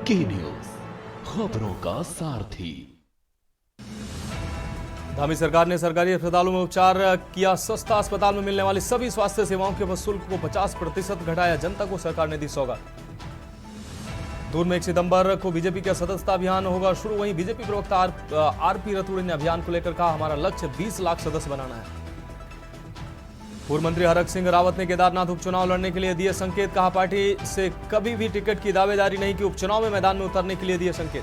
की न्यूज, खबरों का सारथी। धामी सरकार ने सरकारी अस्पतालों में उपचार किया सस्ता। अस्पताल में मिलने वाली सभी स्वास्थ्य सेवाओं के शुल्क को 50% घटाया। जनता को सरकार ने दी सौगात। दूर में 1 सितंबर को बीजेपी का सदस्यता अभियान होगा शुरू। वहीं बीजेपी प्रवक्ता आरपी रतूड़ी ने अभियान को लेकर कहा, हमारा लक्ष्य 20 लाख सदस्य बनाना है। पूर्व मंत्री हरक सिंह रावत ने केदारनाथ उपचुनाव लड़ने के लिए दिए संकेत। कहा, पार्टी से कभी भी टिकट की दावेदारी नहीं की, उपचुनाव में मैदान में उतरने के लिए दिए संकेत।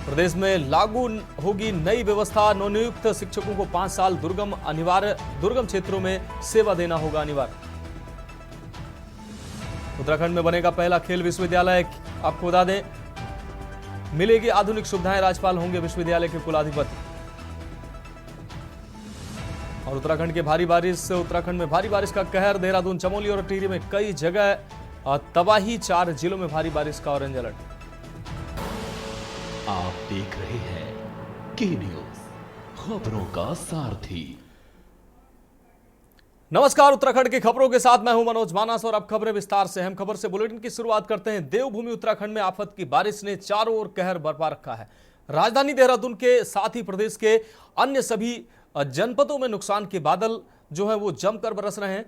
प्रदेश में लागू होगी नई व्यवस्था। नवनियुक्त शिक्षकों को 5 साल दुर्गम क्षेत्रों में सेवा देना होगा अनिवार्य। उत्तराखंड में बनेगा पहला खेल विश्वविद्यालय। आपको बता दें, मिलेगी आधुनिक सुविधाएं। राज्यपाल होंगे विश्वविद्यालय के कुलाधिपति। और उत्तराखंड में भारी बारिश का कहर। देहरादून, चमोली और टिहरी में कई जगह तबाही। 4 जिलों में भारी बारिश का ऑरेंज अलर्ट। आप देख रहे हैं की न्यूज, खबरों का सारथी। नमस्कार, उत्तराखंड की खबरों के साथ मैं हूं मनोज मानस और अब खबरें विस्तार से। अहम खबर से बुलेटिन की शुरुआत करते हैं। देवभूमि उत्तराखंड में आफत की बारिश ने चारों ओर कहर बरपा रखा है। राजधानी देहरादून के साथ ही प्रदेश के अन्य सभी जनपदों में नुकसान के बादल जो है वो जमकर बरस रहे हैं।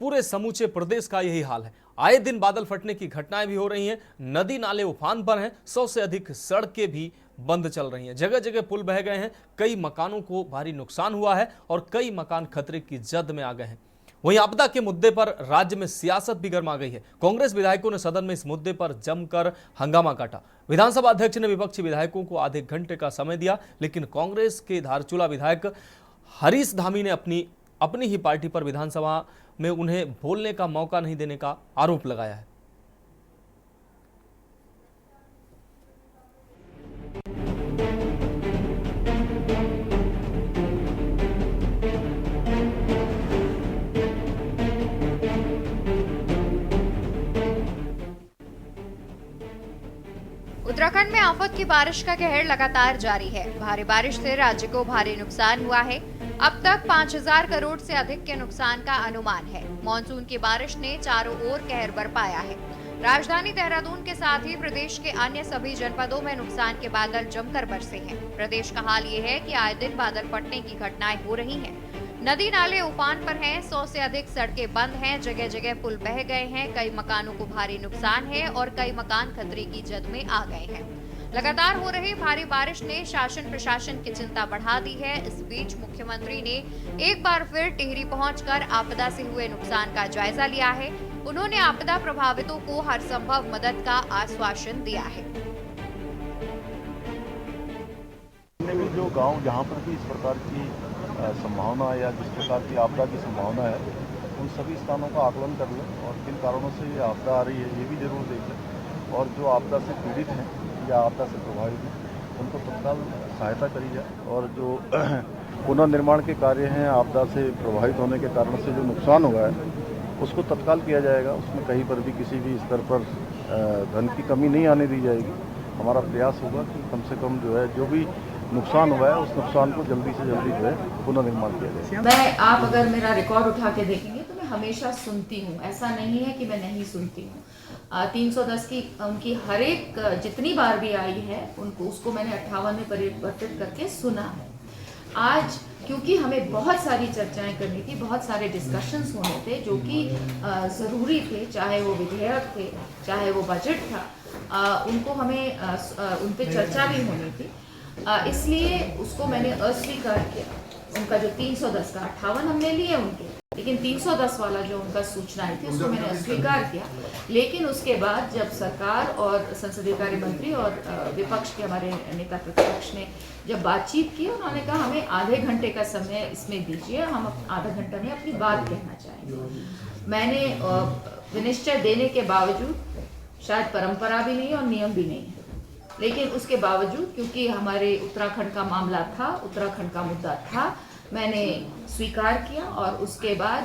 पूरे समूचे प्रदेश का यही हाल है। आए दिन बादल फटने की घटनाएं भी हो रही हैं। नदी नाले उफान पर हैं। 100 से अधिक सड़कें भी बंद चल रही हैं। जगह जगह पुल बह गए हैं। कई मकानों को भारी नुकसान हुआ है और कई मकान खतरे की जद में आ गए हैं। वहीं आपदा के मुद्दे पर राज्य में सियासत भी गर्मा गई है। कांग्रेस विधायकों ने सदन में इस मुद्दे पर जमकर हंगामा काटा। विधानसभा अध्यक्ष ने विपक्षी विधायकों को आधे घंटे का समय दिया, लेकिन कांग्रेस के धारचूला विधायक हरीश धामी ने अपनी ही पार्टी पर विधानसभा में उन्हें बोलने का मौका नहीं देने का आरोप लगाया है। उत्तराखंड में आफत की बारिश का कहर लगातार जारी है। भारी बारिश से राज्य को भारी नुकसान हुआ है। अब तक 5000 करोड़ से अधिक के नुकसान का अनुमान है। मानसून की बारिश ने चारों ओर कहर बरपाया है। राजधानी देहरादून के साथ ही प्रदेश के अन्य सभी जनपदों में नुकसान के बादल जमकर बरसे हैं। प्रदेश का हाल ये है कि आए दिन बादल फटने की घटनाएं हो रही हैं। नदी नाले उफान पर हैं। 100 से अधिक सड़कें बंद हैं। जगह जगह पुल बह गए हैं। कई मकानों को भारी नुकसान है और कई मकान खतरे की जद में आ गए हैं। लगातार हो रही भारी बारिश ने शासन प्रशासन की चिंता बढ़ा दी है। इस बीच मुख्यमंत्री ने एक बार फिर टिहरी पहुंचकर आपदा से हुए नुकसान का जायजा लिया है। उन्होंने आपदा प्रभावितों को हर संभव मदद का आश्वासन दिया है। जो गांव जहां पर भी इस प्रकार की संभावना या जिस प्रकार की आपदा की संभावना है, उन सभी स्थानों का आकलन कर लें और किन कारणों से ये आपदा आ रही है ये भी जरूर देख लें। और जो आपदा से पीड़ित हैं या आपदा से प्रभावित हैं, उनको तत्काल सहायता करी जाए। और जो पुनर्निर्माण के कार्य हैं, आपदा से प्रभावित होने के कारण से जो नुकसान हुआ है उसको तत्काल किया जाएगा। उसमें कहीं पर भी किसी भी स्तर पर धन की कमी नहीं आने दी जाएगी। हमारा प्रयास होगा कि कम से कम जो है जो भी नुकसान हुआ है उस नुकसान को जल्दी से जल्दी जो है पुनर्निर्माण किया जाए। आप अगर मेरा रिकॉर्ड उठा के देखेंगे तो मैं हमेशा सुनती हूँ। ऐसा नहीं है कि मैं नहीं सुनती हूँ। 310 की उनकी हर एक जितनी बार भी आई है उसको मैंने 58 में परिवर्तित करके सुना है। आज क्योंकि हमें बहुत सारी चर्चाएं करनी थी, बहुत सारे डिस्कशंस होने थे जो कि ज़रूरी थे, चाहे वो विधेयक थे, चाहे वो बजट था, उनको हमें उन पे चर्चा भी होनी थी। इसलिए उसको मैंने अस्वीकार किया। उनका जो 310 का 58 हमने लिए उनके, लेकिन 310 वाला जो उनका सूचना आई थी उसको मैंने अस्वीकार किया। लेकिन उसके बाद जब सरकार और संसदीय कार्य मंत्री और विपक्ष के हमारे नेता प्रतिपक्ष ने जब बातचीत की, उन्होंने कहा हमें आधे घंटे का समय इसमें दीजिए, हम आधा घंटा में अपनी बात कहना चाहेंगे। मैंने विनिश्चय देने के बावजूद, शायद परंपरा भी नहीं और नियम भी नहीं है, लेकिन उसके बावजूद क्योंकि हमारे उत्तराखंड का मामला था, उत्तराखंड का मुद्दा था, मैंने स्वीकार किया और उसके बाद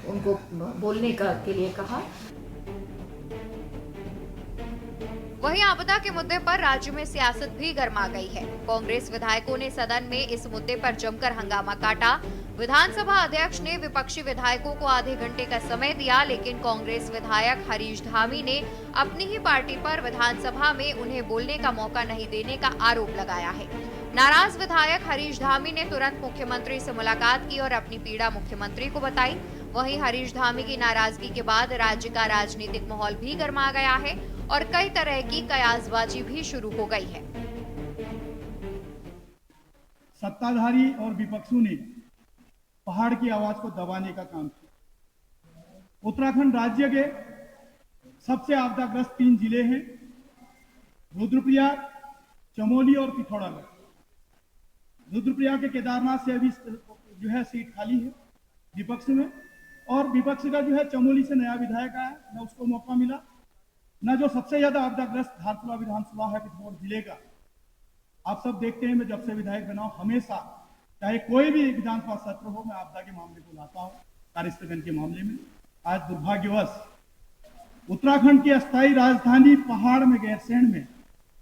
उनको बोलने के लिए कहा। वहीं आपदा के मुद्दे पर राज्य में सियासत भी गर्मा गई है। कांग्रेस विधायकों ने सदन में इस मुद्दे पर जमकर हंगामा काटा। विधानसभा अध्यक्ष ने विपक्षी विधायकों को आधे घंटे का समय दिया, लेकिन कांग्रेस विधायक हरीश धामी ने अपनी ही पार्टी पर विधानसभा में उन्हें बोलने का मौका नहीं देने का आरोप लगाया है। नाराज विधायक हरीश धामी ने तुरंत मुख्यमंत्री से मुलाकात की और अपनी पीड़ा मुख्यमंत्री को बताई। वहीं हरीश धामी की नाराजगी के बाद राज्य का राजनीतिक माहौल भी गर्मा गया है और कई तरह की कयासबाजी भी शुरू हो गई है। सत्ताधारी और विपक्षों ने पहाड़ की आवाज को दबाने का काम किया। उत्तराखंड राज्य के सबसे आपदाग्रस्त 3 जिले हैं, रुद्रप्रयाग, चमोली और पिथौरागढ़। रुद्रप्रयाग के केदारनाथ से अभी जो है सीट खाली है विपक्ष में, और विपक्ष का जो है चमोली से नया विधायक आया, न उसको मौका मिला, न जो सबसे ज्यादा आपदाग्रस्त धारचूला विधानसभा है पिथौरागढ़ जिले का। आप सब देखते हैं, मैं जब से विधायक बना हूं हमेशा चाहे कोई भी विधानसभा सत्र हो, मैं आपदा के मामले को लाता हूं, कार्यस्थगन के मामले में। आज दुर्भाग्यवश उत्तराखंड की अस्थायी राजधानी पहाड़ में गैरसैंण में,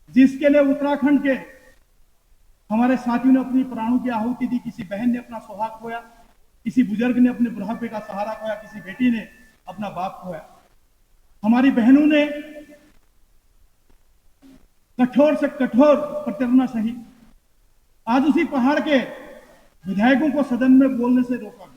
जिसके लिए उत्तराखंड के हमारे साथियों ने अपनी प्राणों की आहुति दी, किसी बहन ने अपना सुहाग खोया, किसी बुजुर्ग ने अपने बुढ़ापे का सहारा खोया, किसी बेटी ने अपना बाप खोया। हमारी बहनों ने कठोर से कठोर प्रताड़ना सही। आज उसी पहाड़ के विधायकों को सदन में बोलने से रोका गया।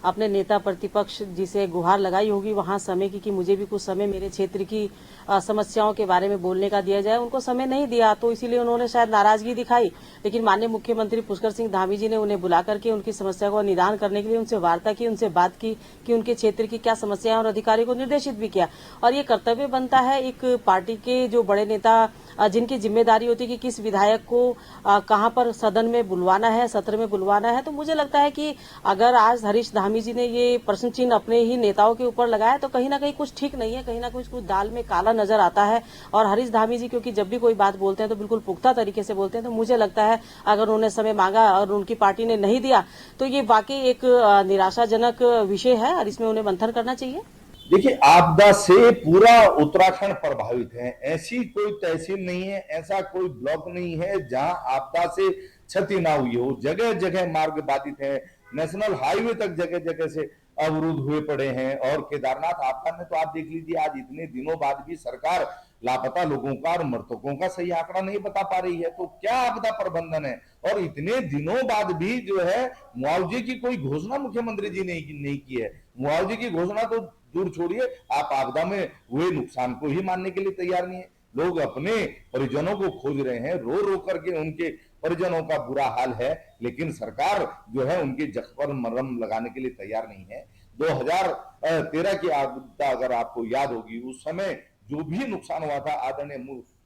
अपने नेता प्रतिपक्ष जिसे गुहार लगाई होगी वहां समय की कि मुझे भी कुछ समय मेरे क्षेत्र की समस्याओं के बारे में बोलने का दिया जाए, उनको समय नहीं दिया, तो इसीलिए उन्होंने शायद नाराजगी दिखाई। लेकिन माननीय मुख्यमंत्री पुष्कर सिंह धामी जी ने उन्हें बुला करके उनकी समस्या को निदान करने के लिए उनसे वार्ता की, उनसे बात की कि उनके क्षेत्र की क्या समस्याएं, और अधिकारी को निर्देशित भी किया। और ये कर्तव्य बनता है एक पार्टी के जो बड़े नेता जिनकी जिम्मेदारी होती है कि किस विधायक को कहां पर सदन में बुलवाना है, सत्र में बुलवाना है। तो मुझे लगता है कि अगर आज हरीश धामी जी ने ये प्रश्न चिन्ह अपने ही नेताओं के ऊपर लगाया तो कहीं ना कहीं कुछ ठीक नहीं है, कहीं ना कुछ दाल में काला नजर आता है। और हरीश धामी जी क्योंकि जब भी कोई बात बोलते हैं तो बिल्कुल पुख्ता तरीके से बोलते हैं, तो मुझे लगता है अगर उन्होंने समय मांगा और उनकी पार्टी ने नहीं दिया तो ये वाकई एक निराशाजनक विषय है और इसमें उन्हें मंथन करना चाहिए। देखिए, आपदा से पूरा उत्तराखंड प्रभावित है। ऐसी कोई तहसील नहीं है, ऐसा कोई ब्लॉक नहीं है जहां आपदा से क्षति ना हुई हो। जगह जगह मार्ग बाधित है, नेशनल हाईवे तक जगह जगह से अवरुद्ध हुए पड़े हैं। और केदारनाथ आपदा में तो आप देख लीजिए, आज इतने दिनों बाद भी सरकार लापता लोगों का और मृतकों का सही आंकड़ा नहीं बता पा रही है। तो क्या आपदा प्रबंधन है? और इतने दिनों बाद भी जो है मुआवजे की कोई घोषणा मुख्यमंत्री जी ने नहीं की है। मुआवजे की घोषणा तो दूर छोड़िए, आप आपदा में हुए नुकसान को ही मानने के लिए तैयार नहीं है। लोग अपने परिजनों को खोज रहे हैं, रो रो करके उनके परिजनों का बुरा हाल है, लेकिन सरकार जो है उनके जख्म पर मरहम लगाने के लिए तैयार नहीं है। 2013 की आपदा अगर आपको याद होगी, उस समय जो भी नुकसान हुआ था, आदरणीय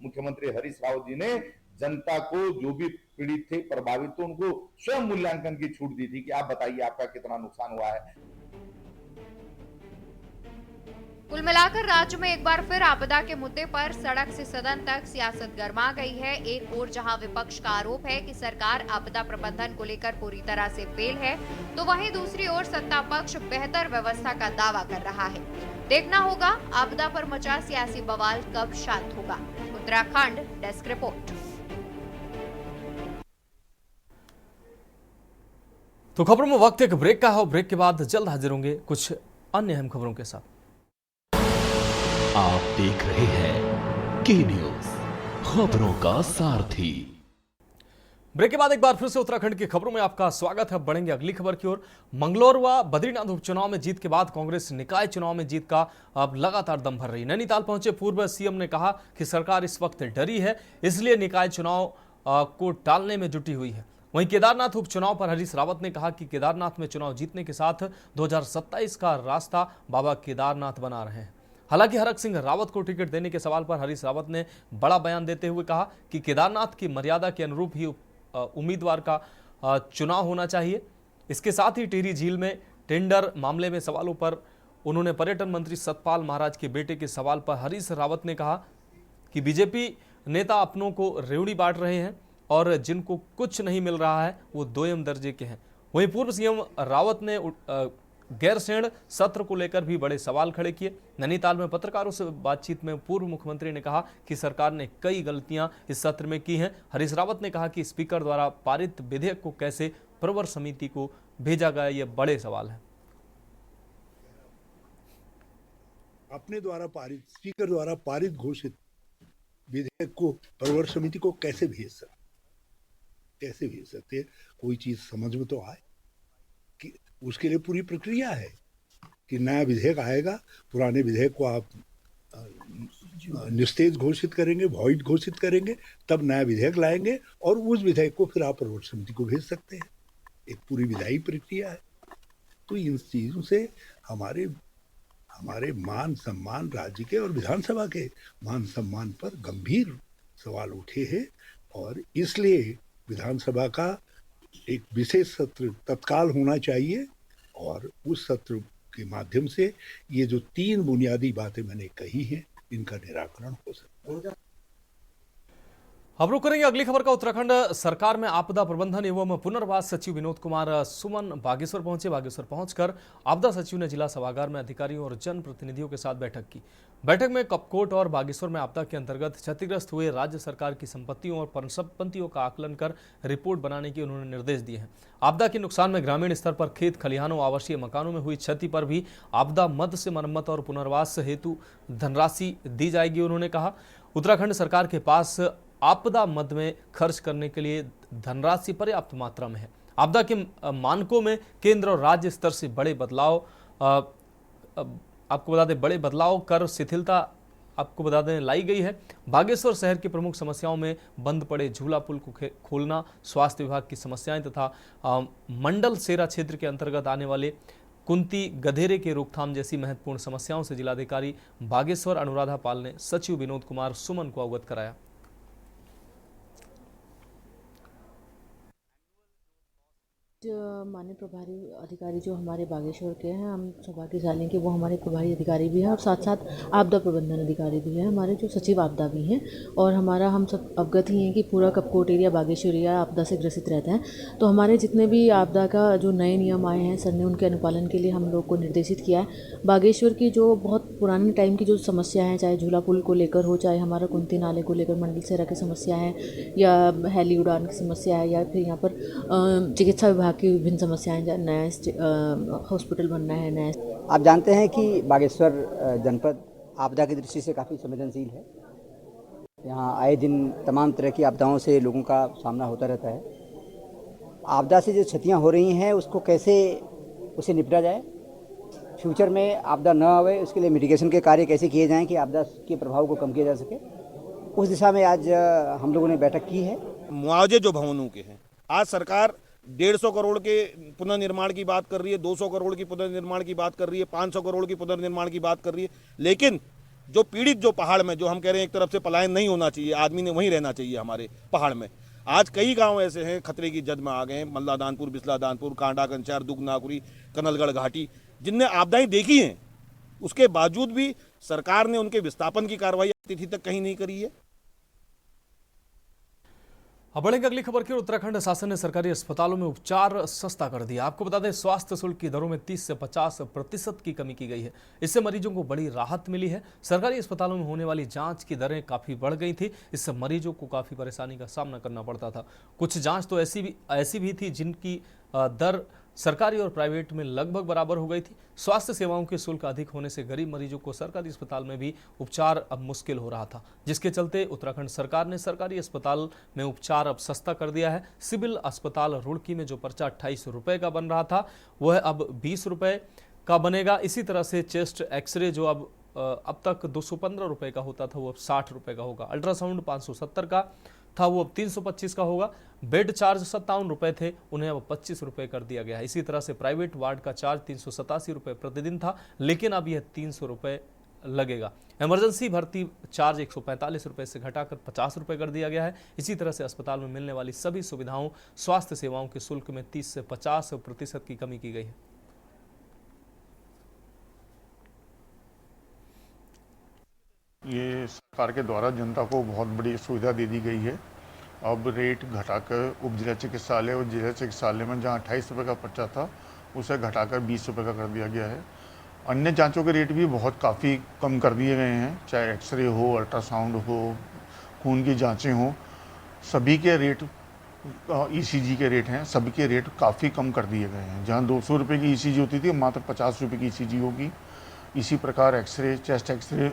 मुख्यमंत्री हरीश रावत जी ने जनता को, जो भी पीड़ित थे, प्रभावित थे, उनको स्वयं मूल्यांकन की छूट दी थी कि आप बताइए आपका कितना नुकसान हुआ है। कुल मिलाकर राज्य में एक बार फिर आपदा के मुद्दे पर सड़क से सदन तक सियासत गर्मा गई है। एक ओर जहां विपक्ष का आरोप है कि सरकार आपदा प्रबंधन को लेकर पूरी तरह से फेल है, तो वहीं दूसरी ओर सत्ता पक्ष बेहतर व्यवस्था का दावा कर रहा है। देखना होगा आपदा पर मचा सियासी बवाल कब शांत होगा। Uttarakhand desk report. तो खबरों में वक्त एक ब्रेक का है और ब्रेक के बाद जल्द हाजिर होंगे कुछ अन्य अहम खबरों के साथ। आप देख रहे हैं के न्यूज, खबरों का सारथी। ब्रेक के बाद एक बार फिर से उत्तराखंड की खबरों में आपका स्वागत है। बढ़ेंगे अगली खबर की ओर। मंगलौर व बद्रीनाथ उपचुनाव में जीत के बाद कांग्रेस निकाय चुनाव में जीत का अब लगातार दम भर रही। नैनीताल पहुंचे पूर्व सीएम ने कहा कि सरकार इस वक्त डरी है, इसलिए निकाय चुनाव को टालने में जुटी हुई है। वहीं केदारनाथ उपचुनाव पर हरीश रावत ने कहा कि केदारनाथ में चुनाव जीतने के साथ 2027 का रास्ता बाबा केदारनाथ बना रहे हैं। हालांकि हरक सिंह रावत को टिकट देने के सवाल पर हरीश रावत ने बड़ा बयान देते हुए कहा कि केदारनाथ की मर्यादा के अनुरूप ही उम्मीदवार का चुनाव होना चाहिए। इसके साथ ही टिहरी झील में टेंडर मामले में सवालों पर उन्होंने पर्यटन मंत्री सतपाल महाराज के बेटे के सवाल पर हरीश रावत ने कहा कि बीजेपी नेता अपनों को रेवड़ी बांट रहे हैं और जिनको कुछ नहीं मिल रहा है वो दोयम दर्जे के हैं। वहीं पूर्व सीएम रावत ने गैरसैंण सत्र को लेकर भी बड़े सवाल खड़े किए। नैनीताल में पत्रकारों से बातचीत में पूर्व मुख्यमंत्री ने कहा कि सरकार ने कई गलतियां इस सत्र में की हैं। हरीश रावत ने कहा कि स्पीकर द्वारा पारित विधेयक को कैसे प्रवर समिति को भेजा गया, ये बड़े सवाल है। अपने द्वारा पारित, स्पीकर द्वारा पारित घोषित विधेयक को प्रवर समिति को कैसे भेज सकते हैं? कोई चीज समझ में तो आए कि उसके लिए पूरी प्रक्रिया है कि नया विधेयक आएगा, पुराने विधेयक को आप निस्तेज घोषित करेंगे, वॉइड घोषित करेंगे, तब नया विधेयक लाएंगे और उस विधेयक को फिर आप प्रवर समिति को भेज सकते हैं। एक पूरी विधायी प्रक्रिया है। तो इन चीजों से हमारे मान सम्मान, राज्य के और विधानसभा के मान सम्मान पर गंभीर सवाल उठे हैं और इसलिए विधानसभा का एक विशेष सत्र तत्काल होना चाहिए और उस सत्र के माध्यम से ये जो 3 बुनियादी बातें मैंने कही हैं इनका निराकरण हो सकता है। अब रुक करेंगे अगली खबर का। उत्तराखंड सरकार में आपदा प्रबंधन एवं पुनर्वास सचिव विनोद कुमार सुमन बागेश्वर पहुंचे। बागेश्वर पहुंचकर आपदा सचिव ने जिला सभागार में अधिकारियों और जनप्रतिनिधियों के साथ बैठक की। बैठक में कपकोट और बागेश्वर में आपदा के अंतर्गत क्षतिग्रस्त हुए राज्य सरकार की संपत्तियों और परिसंपत्तियों का आकलन कर रिपोर्ट बनाने के उन्होंने निर्देश दिए हैं। आपदा के नुकसान में ग्रामीण स्तर पर खेत खलिहानों, आवासीय मकानों में हुई क्षति पर भी आपदा मद से मरम्मत और पुनर्वास हेतु धनराशि दी जाएगी। उन्होंने कहा उत्तराखंड सरकार के पास आपदा मद में खर्च करने के लिए धनराशि पर्याप्त मात्रा में है। आपदा के मानकों में केंद्र और राज्य स्तर से बड़े बदलाव आपको बता दें, बड़े बदलाव कर शिथिलता आपको बता दें लाई गई है। बागेश्वर शहर की प्रमुख समस्याओं में बंद पड़े झूला पुल को खोलना, स्वास्थ्य विभाग की समस्याएं तथा मंडल सेरा क्षेत्र के अंतर्गत आने वाले कुंती गधेरे के रोकथाम जैसी महत्वपूर्ण समस्याओं से जिलाधिकारी बागेश्वर अनुराधा पाल ने सचिव विनोद कुमार सुमन को अवगत कराया। माननीय प्रभारी अधिकारी जो हमारे बागेश्वर के हैं, हम सौभाग्यशाली हैं कि वो हमारे प्रभारी अधिकारी भी हैं और साथ साथ आपदा प्रबंधन अधिकारी भी हैं, हमारे जो सचिव आपदा भी हैं। और हमारा हम सब अवगत ही हैं कि पूरा कपकोट एरिया, बागेश्वर एरिया आपदा से ग्रसित रहता है। तो हमारे जितने भी आपदा का जो नए नियम आए हैं, सर ने उनके अनुपालन के लिए हम लोग को निर्देशित किया है। बागेश्वर की जो बहुत पुराने टाइम की जो समस्या है, चाहे झूला पुल को लेकर हो, चाहे हमारा कुंती नाले को लेकर मंडल सेरा की समस्या है, या हेली उड़ान की समस्या है, या फिर यहाँ पर चिकित्सा विभाग की विभिन्न समस्याएं, नया हॉस्पिटल बनना है, नया। आप जानते हैं कि बागेश्वर जनपद आपदा की दृष्टि से काफ़ी संवेदनशील है। यहाँ आए दिन तमाम तरह की आपदाओं से लोगों का सामना होता रहता है। आपदा से जो क्षतियाँ हो रही हैं उसको कैसे उसे निपटा जाए, फ्यूचर में आपदा न आए उसके लिए मिटिगेशन के कार्य कैसे किए जाएं कि आपदा के प्रभाव को कम किया जा सके, उस दिशा में आज हम लोगों ने बैठक की है। मुआवजे जो भवनों के हैं, आज सरकार 150 करोड़ के पुनर्निर्माण की बात कर रही है, 200 करोड़ की पुनर्निर्माण की बात कर रही है, 500 करोड़ की पुनर्निर्माण की बात कर रही है, लेकिन जो पीड़ित जो पहाड़ में, जो हम कह रहे हैं एक तरफ से पलायन नहीं होना चाहिए, आदमी ने वहीं रहना चाहिए हमारे पहाड़ में। आज कई गांव ऐसे हैं खतरे की जद में आ गए हैं, मल्ला दानपुर, बिस्ला दानपुर, कांडा कंचार, दुगनाकुरी, कनलगढ़ घाटी, जिनने आपदाएं देखी हैं, उसके बावजूद भी सरकार ने उनके विस्थापन की कार्रवाई तिथि तक कहीं नहीं करी है। अब बढ़ेंगे अगली खबर की। उत्तराखंड शासन ने सरकारी अस्पतालों में उपचार सस्ता कर दिया। आपको बता दें स्वास्थ्य शुल्क की दरों में 30 से 50% की कमी की गई है। इससे मरीजों को बड़ी राहत मिली है। सरकारी अस्पतालों में होने वाली जांच की दरें काफ़ी बढ़ गई थी। इससे मरीजों को काफ़ी परेशानी का सामना करना पड़ता था। कुछ जांच तो ऐसी भी थी जिनकी दर सरकारी और प्राइवेट में लगभग बराबर हो गई थी। स्वास्थ्य सेवाओं के शुल्क अधिक होने से गरीब मरीजों को सरकारी अस्पताल में भी उपचार अब मुश्किल हो रहा था, जिसके चलते उत्तराखंड सरकार ने सरकारी अस्पताल में उपचार अब सस्ता कर दिया है। सिविल अस्पताल रुड़की में जो पर्चा 28 रुपये का बन रहा था वह अब 20 रुपये का बनेगा। इसी तरह से चेस्ट एक्सरे जो अब तक 215 रुपये का होता था वो अब 60 रुपये का होगा। अल्ट्रासाउंड 570 का था वो अब 325 का होगा। बेड चार्ज 57 रुपये थे, उन्हें अब 25 रुपये कर दिया गया है। इसी तरह से प्राइवेट वार्ड का चार्ज 387 रुपये प्रतिदिन था, लेकिन अब यह 300 रुपये लगेगा। इमरजेंसी भर्ती चार्ज 145 रुपये से घटाकर 50 रुपये कर दिया गया है। इसी तरह से अस्पताल में मिलने वाली सभी सुविधाओं, स्वास्थ्य सेवाओं के शुल्क में 30 से 50% की कमी की गई है। ये सरकार के द्वारा जनता को बहुत बड़ी सुविधा दे दी गई है। अब रेट घटाकर उप जिला चिकित्सालय और जिला चिकित्सालय में जहाँ 28 रुपये का पर्चा था उसे घटाकर 20 रुपये का कर दिया गया है। अन्य जांचों के रेट भी काफ़ी कम कर दिए गए हैं, चाहे एक्सरे हो, अल्ट्रासाउंड हो, खून की जांचें हो, सभी के रेट ईसीजी के रेट हैं, सभी के रेट काफ़ी कम कर दिए गए हैं। जहाँ 200 रुपये की ईसीजी होती थी, मात्र 50 रुपये की ईसीजी होगी। इसी प्रकार एक्सरे, चेस्ट एक्सरे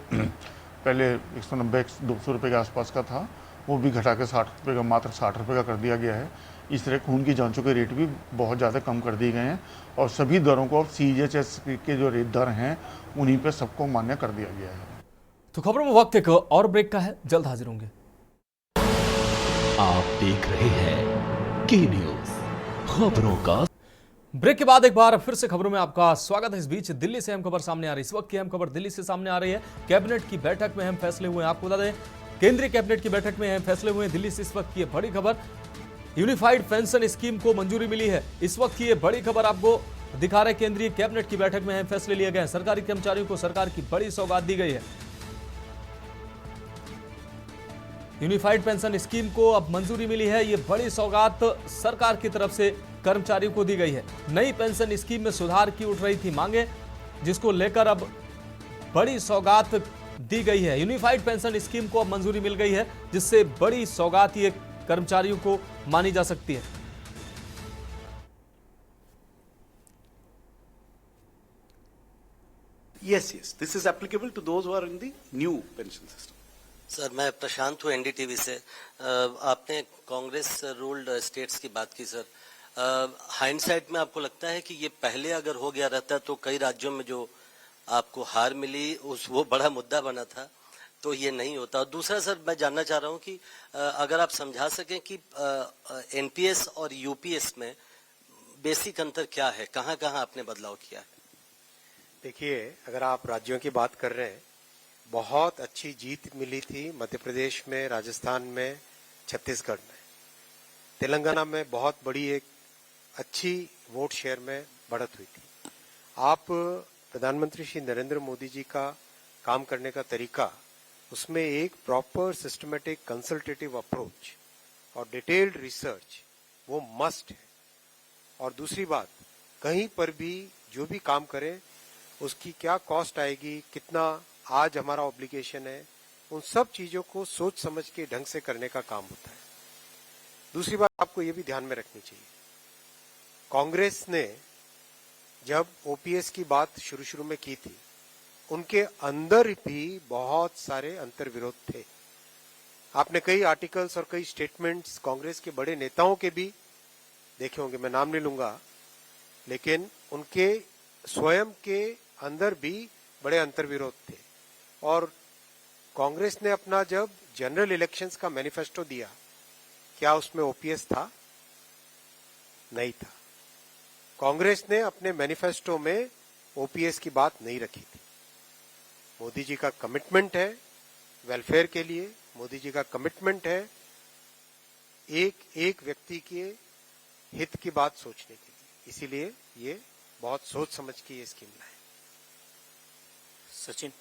पहले 190-200 रुपये के आसपास का था, वो भी घटा के 60 रुपये का, मात्र 60 रुपये का कर दिया गया है। इस तरह खून की जांचों के रेट भी बहुत ज़्यादा कम कर दिए गए हैं और सभी दरों को अब CGHS के जो रेट दर हैं उन्हीं पे सबको मान्य कर दिया गया है। तो खबरों में वक्त एक और ब्रेक का है, जल्द हाजिर होंगे। आप देख रहे हैं के न्यूज, खबरों का। ब्रेक के बाद एक बार फिर से खबरों में आपका स्वागत है। इस बीच दिल्ली से अहम खबर सामने आ रही है। इस वक्त की अहम खबर दिल्ली से सामने आ रही है। कैबिनेट की बैठक में अहम फैसले हुए हैं। आपको बता दें, केंद्रीय कैबिनेट की बैठक में अहम फैसले हुए हैं। दिल्ली से इस वक्त की बड़ी खबर, यूनिफाइड पेंशन स्कीम को मंजूरी मिली है। इस वक्त की बड़ी खबर आपको दिखा रहे, केंद्रीय कैबिनेट की बैठक में अहम फैसले लिए गए हैं। सरकारी कर्मचारियों को सरकार की बड़ी सौगात दी गई है। यूनिफाइड पेंशन स्कीम को अब मंजूरी मिली है। ये बड़ी सौगात सरकार की तरफ से कर्मचारियों को दी गई है। नई पेंशन स्कीम में सुधार की उठ रही थी मांगे, जिसको लेकर अब बड़ी सौगात दी गई है। यूनिफाइड पेंशन स्कीम को अब मंजूरी मिल गई है, जिससे बड़ी सौगात ये कर्मचारियों को मानी जा सकती है। Yes, this is applicable to those who are in the new pension system. Sir, मैं प्रशांत हूँ NDTV से। आपने कांग्रेस रूल्ड स्टेट्स की बात की सर। हाइंडसाइट में आपको लगता है कि ये पहले अगर हो गया रहता तो कई राज्यों में जो आपको हार मिली वो बड़ा मुद्दा बना था, तो ये नहीं होता। और दूसरा सर, मैं जानना चाह रहा हूँ कि अगर आप समझा सकें कि NPS और UPS में बेसिक अंतर क्या है, कहाँ कहाँ आपने बदलाव किया है? देखिए, अगर आप राज्यों की बात कर रहे हैं, बहुत अच्छी जीत मिली थी मध्य प्रदेश में, राजस्थान में, छत्तीसगढ़ में। तेलंगाना में बहुत बड़ी एक अच्छी वोट शेयर में बढ़त हुई थी। आप प्रधानमंत्री श्री नरेंद्र मोदी जी का काम करने का तरीका, उसमें एक प्रॉपर सिस्टमेटिक कंसल्टेटिव अप्रोच और डिटेल्ड रिसर्च वो मस्ट है। और दूसरी बात, कहीं पर भी जो भी काम करें उसकी क्या कॉस्ट आएगी, कितना आज हमारा ऑब्लिगेशन है, उन सब चीजों को सोच समझ के ढंग से करने का काम होता है। दूसरी बात आपको ये भी ध्यान में रखनी चाहिए, कांग्रेस ने जब OPS की बात शुरू में की थी, उनके अंदर भी बहुत सारे अंतर्विरोध थे। आपने कई आर्टिकल्स और कई स्टेटमेंट्स कांग्रेस के बड़े नेताओं के भी देखे होंगे, मैं नाम नहीं लूंगा, लेकिन उनके स्वयं के अंदर भी बड़े अंतर्विरोध थे। और कांग्रेस ने अपना जब जनरल इलेक्शंस का मैनिफेस्टो दिया, क्या उसमें OPS था? नहीं था। कांग्रेस ने अपने मैनिफेस्टो में OPS की बात नहीं रखी थी। मोदी जी का कमिटमेंट है वेलफेयर के लिए, मोदी जी का कमिटमेंट है एक व्यक्ति के हित की बात सोचने के लिए, इसीलिए ये बहुत सोच समझ के ये स्कीम लाए। Sachin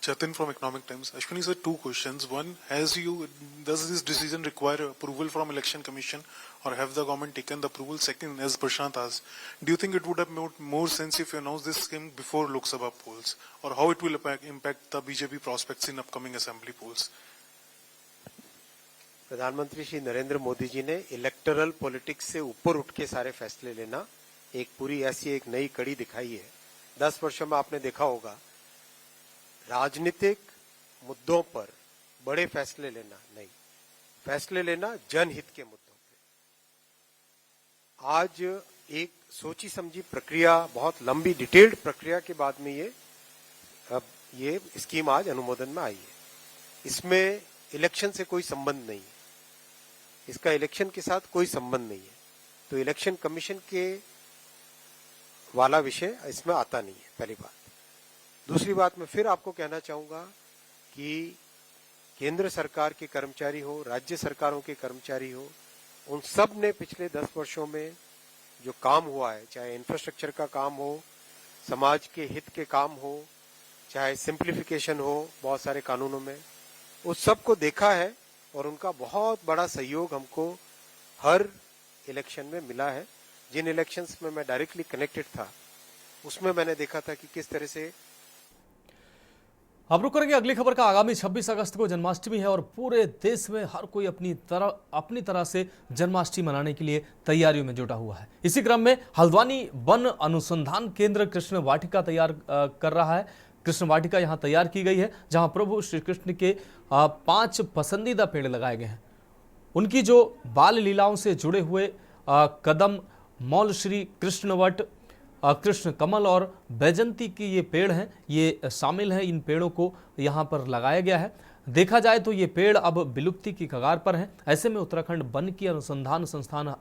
Jatin from Economic Times. Ashwini sir, two questions. One, does this decision require approval from Election Commission or have the government taken the approval? Second, as Prashant asked, do you think it would have made more sense if you announced this scheme before Lok Sabha polls, or how it will impact the BJP prospects in upcoming assembly polls? प्रधानमंत्री श्री नरेंद्र मोदी जी ने electoral politics से ऊपर उठ के सारे फैसले लेना एक पूरी ऐसी एक नई कड़ी दिखाई है। 10 वर्षों में आपने देखा होगा, राजनीतिक मुद्दों पर बड़े फैसले लेना नहीं, फैसले लेना जनहित के मुद्दों पे। आज एक सोची समझी प्रक्रिया, बहुत लंबी डिटेल्ड प्रक्रिया के बाद में ये स्कीम आज अनुमोदन में आई है। इसमें इलेक्शन से कोई संबंध नहीं है, इसका इलेक्शन के साथ कोई संबंध नहीं है, तो इलेक्शन कमीशन के वाला विषय इसमें आता नहीं है, पहली बात। दूसरी बात, मैं फिर आपको कहना चाहूंगा कि केंद्र सरकार के कर्मचारी हो, राज्य सरकारों के कर्मचारी हो, उन सब ने पिछले 10 वर्षों में जो काम हुआ है, चाहे इंफ्रास्ट्रक्चर का काम हो, समाज के हित के काम हो, चाहे सिंप्लीफिकेशन हो बहुत सारे कानूनों में, उस सब को देखा है और उनका बहुत बड़ा सहयोग हमको हर इलेक्शन में मिला है। जिन इलेक्शंस में मैं डायरेक्टली कनेक्टेड था, उसमें मैंने देखा था कि किस तरह से। अब रुक करेंगे अगली खबर का। आगामी 26 अगस्त को जन्माष्टमी है और पूरे देश में हर कोई अपनी तरह से जन्माष्टमी मनाने के लिए तैयारियों में जुटा हुआ है। इसी क्रम में हल्द्वानी वन अनुसंधान केंद्र कृष्ण वाटिका तैयार कर रहा है। कृष्ण वाटिका यहाँ तैयार की गई है, जहाँ प्रभु श्री कृष्ण के 5 पसंदीदा पेड़ लगाए गए हैं। उनकी जो बाल लीलाओं से जुड़े हुए कदम, मौल श्री कृष्णवट, कृष्ण कमल और बैजंती की ये पेड़ हैं, ये शामिल हैं। इन पेड़ों को यहाँ पर लगाया गया है। देखा जाए तो ये पेड़ अब विलुप्ति की कगार पर हैं। ऐसे में उत्तराखंड वन की अनुसंधान संस्थान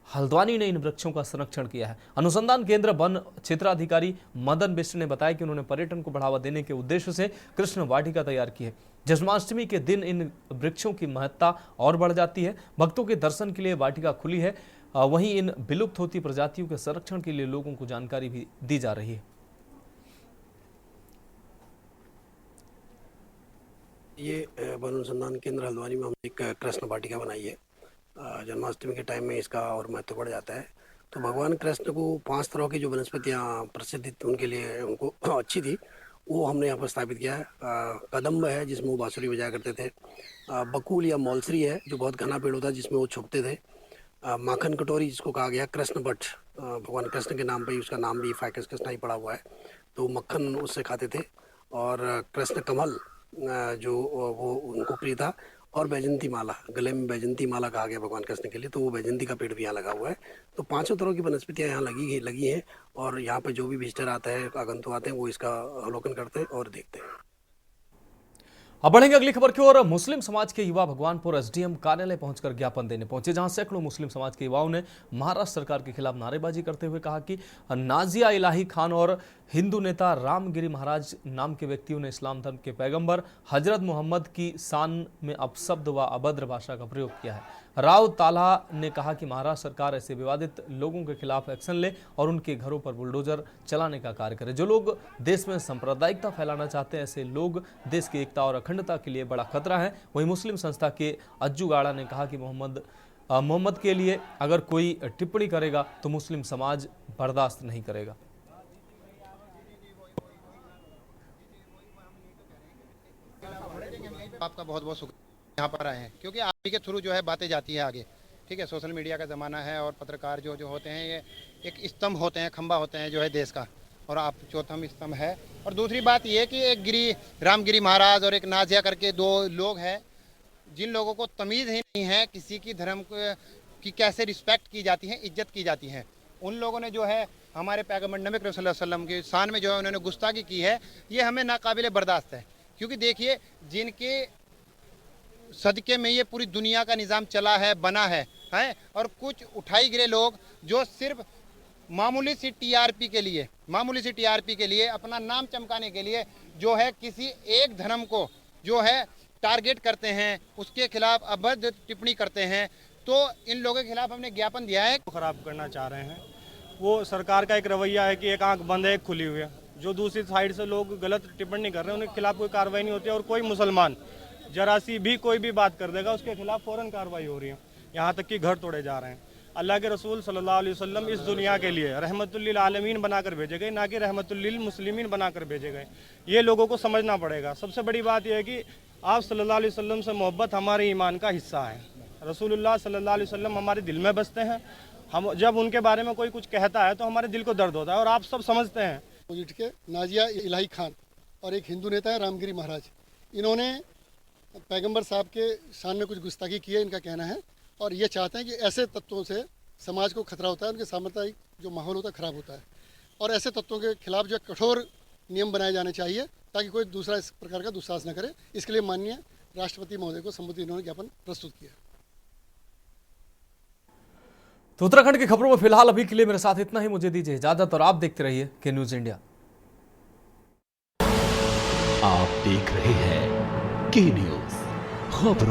हल्द्वानी ने इन वृक्षों का संरक्षण किया है। अनुसंधान केंद्र वन क्षेत्राधिकारी मदन बिष्ट ने बताया कि उन्होंने पर्यटन को बढ़ावा देने के उद्देश्य से कृष्ण वाटिका तैयार की है। जन्माष्टमी के दिन इन वृक्षों की महत्ता और बढ़ जाती है। भक्तों के दर्शन के लिए वाटिका खुली है। वहीं इन विलुप्त होती प्रजातियों के संरक्षण के लिए लोगों को जानकारी भी दी जा रही है। ये वन अनुसंधान केंद्र हल्द्वानी में हमने एक कृष्ण वाटिका बनाई है। जन्माष्टमी के टाइम में इसका और महत्व बढ़ जाता है। तो भगवान कृष्ण को 5 तरह की जो वनस्पतियाँ प्रसिद्ध उनके लिए उनको अच्छी थी, वो हमने यहाँ पर स्थापित किया है। कदम्ब है जिसमें वो बांसुरी बजाया करते थे। बकुल या मौलसरी है जो बहुत घना पेड़ होता है जिसमें वो छुपते थे। माखन कटोरी जिसको कहा गया कृष्ण भट्ट, भगवान कृष्ण के नाम पे ही उसका नाम भी फाइकस कृष्णा ही पड़ा हुआ है, तो मक्खन उससे खाते थे। और कृष्ण कमल जो वो उनको प्रिय था। और बैजंती माला, गले में बैजंती माला कहा गया भगवान कृष्ण के लिए, तो वो बैजंती का पेड़ भी यहाँ लगा हुआ है। तो 5 तरह की वनस्पतियाँ यहाँ लगी हैं और यहाँ पर जो भी विजिटर आता है, आगंतुक आते हैं, वो इसका अवलोकन करते हैं और देखते हैं। अब बढ़ेंगे अगली खबर की ओर। मुस्लिम समाज के युवा भगवानपुर एसडीएम कार्यालय पहुंचकर ज्ञापन देने पहुंचे, जहां सैकड़ों मुस्लिम समाज के युवाओं ने महाराष्ट्र सरकार के खिलाफ नारेबाजी करते हुए कहा कि नाजिया इलाही खान और हिंदू नेता रामगिरी महाराज नाम के व्यक्तियों ने इस्लाम धर्म के पैगंबर हजरत मोहम्मद की शान में अपशब्द व अभद्र भाषा का प्रयोग किया है। राव ताला ने कहा कि महाराष्ट्र सरकार ऐसे विवादित लोगों के खिलाफ एक्शन ले और उनके घरों पर बुलडोजर चलाने का कार्य करे। जो लोग देश में सांप्रदायिकता फैलाना चाहते हैं, ऐसे लोग देश की एकता और अखंडता के लिए बड़ा खतरा है। वहीं मुस्लिम संस्था के अज्जू गाड़ा ने कहा कि मोहम्मद के लिए अगर कोई टिप्पणी करेगा तो मुस्लिम समाज बर्दाश्त नहीं करेगा। आपका बहुत बहुत शुक्रिया यहाँ पर आए हैं, क्योंकि आप ही के थ्रू जो है बातें जाती है आगे। ठीक है, सोशल मीडिया का ज़माना है और पत्रकार जो होते हैं ये एक स्तंभ होते हैं, खंभा होते हैं जो है देश का, और आप चौथम स्तंभ है। और दूसरी बात ये कि एक रामगिरी महाराज और एक नाजिया करके 2 लोग हैं जिन लोगों को तमीज़ ही नहीं है किसी की धर्म की कैसे रिस्पेक्ट की जाती है, इज्जत की जाती है। उन लोगों ने जो है हमारे पैगंबर नबी करीम सल्लल्लाहु अलैहि वसल्लम की शान में जो है उन्होंने गुस्ताखी की है, ये हमें नाकाबिल बर्दाश्त है। क्योंकि देखिए जिनके सदके में ये पूरी दुनिया का निज़ाम चला है, बना है, और कुछ उठाई गिरे लोग जो सिर्फ मामूली सी टीआरपी के लिए अपना नाम चमकाने के लिए जो है किसी एक धर्म को जो है टारगेट करते हैं, उसके खिलाफ अभद्र टिप्पणी करते हैं। तो इन लोगों के खिलाफ हमने ज्ञापन दिया है। खराब करना चाह रहे हैं, वो सरकार का एक रवैया है कि एक आंख बंद है एक खुली हुई है। जो दूसरी साइड से लोग गलत टिप्पणी कर रहे हैं उनके खिलाफ कोई कार्रवाई नहीं होती है, और कोई मुसलमान जरा सी भी कोई भी बात कर देगा उसके खिलाफ फौरन कार्रवाई हो रही है। यहाँ तक कि घर तोड़े जा रहे हैं। अल्लाह के रसूल सल्लल्लाहु अलैहि वसल्लम इस दुनिया के लिए रहमतुल लिल आलमीन बनाकर भेजे गए, ना कि रहमतुल लिल मुस्लिमीन बनाकर भेजे गए। ये लोगों को समझना पड़ेगा। सबसे बड़ी बात यह है कि आप सल्लल्लाहु अलैहि वसल्लम से मोहब्बत हमारे ईमान का हिस्सा है। रसूलुल्लाह सल्लल्लाहु अलैहि वसल्लम हमारे दिल में बसते हैं। हम जब उनके बारे में कोई कुछ कहता है तो हमारे दिल को दर्द होता है, और आप सब समझते हैं। अपोजिट के नाजिया इलाही खान और एक हिंदू नेता है रामगिरी महाराज, इन्होंने पैगंबर साहब के शान में कुछ गुस्ताखी की है, इनका कहना है। और ये चाहते हैं कि ऐसे तत्वों से समाज को खतरा होता है, उनके साम्प्रदायिक जो माहौल होता है खराब होता है, और ऐसे तत्वों के खिलाफ जो कठोर नियम बनाए जाने चाहिए ताकि कोई दूसरा इस प्रकार का दुस्साहस न करे। इसके लिए माननीय राष्ट्रपति महोदय को संबोधित इन्होंने ज्ञापन प्रस्तुत किया। तो उत्तराखंड की खबरों में फिलहाल अभी के लिए मेरे साथ इतना ही। मुझे दीजिए इजाजत और आप देखते रहिए के न्यूज इंडिया। आप देख रहे हैं के न्यूज खबरों